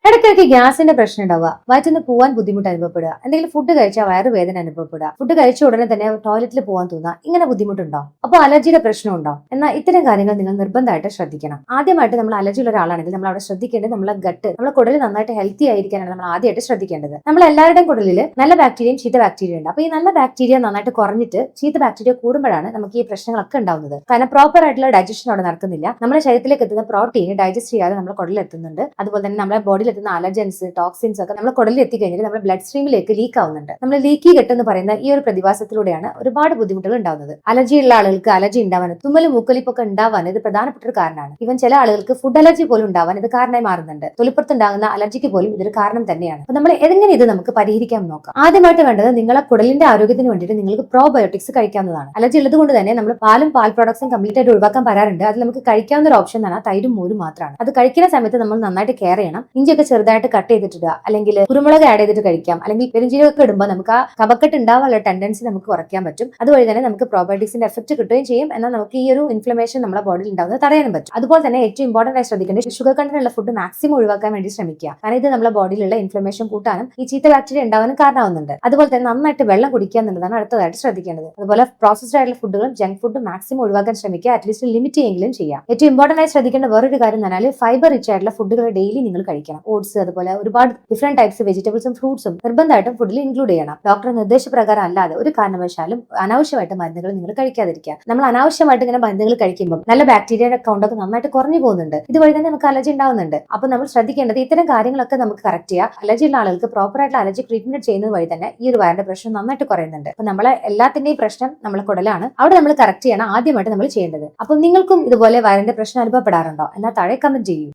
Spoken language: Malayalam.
ഇടയ്ക്കിടയ്ക്ക് ഗ്യാസിന്റെ പ്രശ്നം ഉണ്ടാവുക, വയറ്റിന്ന് പോകാൻ ബുദ്ധിമുട്ട് അനുഭവപ്പെടുക, എന്തെങ്കിലും ഫുഡ് കഴിച്ചാൽ വയറുവേദന അനുഭവപ്പെടുക, ഫുഡ് കഴിച്ച ഉടനെ തന്നെ ടോയ്ലറ്റിൽ പോകാൻ തോന്നുക, ഇങ്ങനെ ബുദ്ധിമുട്ടുണ്ടോ? അപ്പോൾ അലർജിയുടെ പ്രശ്നം ഉണ്ടോ? എന്നാൽ ഇത്തരം കാര്യങ്ങൾ നിങ്ങൾ നിർബന്ധമായിട്ട് ശ്രദ്ധിക്കണം. ആദ്യമായിട്ട് നമ്മൾ അലർജി ഉള്ള ഒരാളാണെങ്കിൽ നമ്മൾ അവിടെ ശ്രദ്ധിക്കേണ്ടത് നമ്മളെ ഗട്ട്, നമ്മുടെ കുടലിൽ നന്നായിട്ട് ഹെൽത്തി ആയിരിക്കാനാണ് നമ്മൾ ആദ്യമായിട്ട് ശ്രദ്ധിക്കേണ്ടത്. നമ്മൾ എല്ലാവരുടെയും കുടലിൽ നല്ല ബാക്ടീരിയയും ചീത്ത ബാക്ടീരിയ ഉണ്ട്. അപ്പോൾ ഈ നല്ല ബാക്ടീരിയ നന്നായിട്ട് കുറഞ്ഞിട്ട് ചീത്ത ബാക്ടീരിയ കൂടുമ്പോഴാണ് നമുക്ക് ഈ പ്രശ്നങ്ങളൊക്കെ ഉണ്ടാവുന്നത്. കാരണം പ്രോപ്പർ ആയിട്ടുള്ള ഡൈജഷൻ അവിടെ നടക്കുന്നില്ല. നമ്മുടെ ശരീരത്തിലേക്ക് എത്തുന്ന പ്രോട്ടീൻ ഡൈജസ്റ്റ് ചെയ്യാതെ നമ്മുടെ കുടലിൽ എത്തുന്നുണ്ട്. അതുപോലെ തന്നെ നമ്മുടെ ബോഡിയിൽ എത്തുന്ന അലർജൻസ്, ടോക്സിൻസ് ഒക്കെ നമ്മുടെ കുടലിൽ എത്തിക്കഴിഞ്ഞാൽ നമ്മുടെ ബ്ലഡ് സ്ട്രീമിലേക്ക് ലീക്ക് ആവുന്നുണ്ട്. നമ്മൾ ലീക്കി ഗട്ട് എന്ന് പറയുന്ന ഈ ഒരു പ്രതിഭാസത്തിലൂടെയാണ് ഒരുപാട് ബുദ്ധിമുട്ടുകൾ ഉണ്ടാവുന്നത്. അലർജി ഉള്ള ആളുകൾക്ക് അലർജി ഉണ്ടാവാനും തുമ്മലും മൂക്കൊലിപ്പൊക്കെ ഉണ്ടാവാൻ ഇത് പ്രധാനപ്പെട്ട ഒരു കാരണമാണ്. ഇവൻ ചില ആളുകൾക്ക് ഫുഡ് അലർജി പോലും ഉണ്ടാവാൻ ഇത് കാരണമായി മാറുന്നുണ്ട്. തൊലിപ്പുറത്തുണ്ടാകുന്ന അലർജിക്ക് പോലും ഇതൊരു കാരണം തന്നെയാണ്. അപ്പൊ നമ്മൾ എങ്ങനെ ഇത് നമുക്ക് പരിഹരിക്കാൻ നോക്കാം. ആദ്യമായിട്ട് വേണ്ടത് നിങ്ങളെ കുടലിന്റെ ആരോഗ്യത്തിന് വേണ്ടിയിട്ട് നിങ്ങൾക്ക് പ്രോബയോട്ടിക്സ് കഴിക്കാവുന്നതാണ്. അലർജി ഉള്ളത് കൊണ്ട് തന്നെ നമ്മൾ പാലും പാൽ പ്രോഡക്ട്സും കംപ്ലീറ്റ് ആയിട്ട് ഒഴിവാക്കാൻ പറയാറുണ്ട്. അതിൽ നമുക്ക് കഴിക്കാവുന്ന ഒരു ഓപ്ഷൻ ആണ് തൈരും മോരും മാത്രമാണ്. അത് കഴിക്കുന്ന സമയത്ത് നമ്മൾ നന്നായിട്ട് കെയർ ചെയ്യണം. ഇഞ്ചിയൊക്കെ ചെറുതായിട്ട് കട്ട് ചെയ്തിട്ടിടുക, അല്ലെങ്കിൽ കുരുമുളക് ആഡ് ചെയ്തിട്ട് കഴിക്കാം, അല്ലെങ്കിൽ പെരുംജീരകമൊക്കെ ഇടുമ്പോൾ നമുക്ക് ആ കഫക്കെട്ട് ഉണ്ടാവാനുള്ള ടെൻഡൻസി നമുക്ക് കുറയ്ക്കാൻ പറ്റും. അതുവഴി തന്നെ നമുക്ക് പ്രോബയോട്ടിക്സിന്റെ എഫക്ട് കിട്ടുകയും ചെയ്യും. എന്നാൽ നമുക്ക് ഈ ഒരു ഇൻഫ്ലമേഷൻ നമ്മുടെ ബോഡിയിൽ ഉണ്ടാകുന്നത് തടയാനും പറ്റും. അതുപോലെ തന്നെ ഏറ്റവും ഇമ്പോർട്ടന്റ് ആയി ശ്രദ്ധിക്കേണ്ടത് ഷുഗർ കണ്ടന്റ് ഉള്ള ഫുഡ് മാക്സിമം ഒഴിവാക്കാൻ വേണ്ടി ശ്രമിക്കുക. കാരണം ഇത് നമ്മുടെ ബോഡിയിലുള്ള ഇൻഫ്ലമേഷൻ കൂട്ടാനും ഈ ചീത്ത ബാക്ടീരിയ ഉണ്ടാവാനും കാരണമാവുന്നുണ്ട്. അതുപോലെ തന്നെ നന്നായിട്ട് വെള്ളം കുടിക്കുക എന്നുള്ളതാണ് അടുത്തതായിട്ട് ശ്രദ്ധിക്കേണ്ടത്. അതുപോലെ പ്രോസസ്ഡ് ആയിട്ടുള്ള ഫുഡുകളും ജങ്ക് ഫുഡും മാക്സിമം ഒഴിവാക്കാൻ ശ്രമിക്കുക. അറ്റ്ലീസ്റ്റ് ലിമിറ്റ് ചെയ്യെങ്കിലും ചെയ്യാം. ഏറ്റവും ഇമ്പോർട്ടന്റ് ആയി ശ്രദ്ധിക്കേണ്ട വേറൊരു കാര്യം എന്ന് പറഞ്ഞാൽ ഫൈബർ റിച്ച് ആയിട്ടുള്ള ഫുഡുകൾ ഡെയിലി നിങ്ങൾ കഴിക്കണം. ഓട്സ്, അതുപോലെ ഒരുപാട് ഡിഫറെന്റ് ടൈപ്സ് വെജിറ്റബിൾസും ഫ്രൂട്ട്സും നിർബന്ധമായിട്ടും ഫുഡിൽ ഇൻക്ലൂഡ് ചെയ്യണം. ഡോക്ടറുടെ നിർദ്ദേശപ്രകാരം അല്ലാതെ ഒരു കാരണവശാലും അനാവശ്യമായിട്ട് മരുന്നുകൾ നിങ്ങൾ കഴിക്കാതിരിക്കുക. നമ്മൾ അനാവശ്യമായിട്ട് ഇങ്ങനെ മരുന്നുകൾ കഴിക്കുമ്പോൾ നല്ല ബാക്ടീരിയയുടെ കൗണ്ടൊക്കെ നന്നായിട്ട് കുറഞ്ഞു പോകുന്നുണ്ട്. ഇതുവഴി തന്നെ നമുക്ക് അലർജി ഉണ്ടാവുന്നുണ്ട്. അപ്പൊ നമ്മൾ ശ്രദ്ധിക്കേണ്ടത് ഇത്തരം കാര്യങ്ങളൊക്കെ നമുക്ക് കറക്റ്റ് ചെയ്യാം. അലർജി ഉള്ള ആളുകൾക്ക് പ്രോപ്പർ ആയിട്ട് അലർജി ട്രീറ്റ്മെന്റ് ചെയ്യുന്നത് വഴി തന്നെ ഈ ഒരു വയറിന്റെ പ്രശ്നം നന്നായിട്ട് കുറയുന്നുണ്ട്. അപ്പൊ നമ്മളെ എല്ലാത്തിന്റെയും പ്രശ്നം നമ്മളെ കുടലാണ്. അവിടെ നമ്മൾ കറക്റ്റ് ചെയ്യണം ആദ്യമായിട്ട് നമ്മൾ ചെയ്യേണ്ടത്. അപ്പൊ നിങ്ങൾക്കും ഇതുപോലെ വയറിന്റെ പ്രശ്നം അനുഭവപ്പെടാറുണ്ടോ? എന്നാൽ താഴെ കമന്റ് ചെയ്യൂ.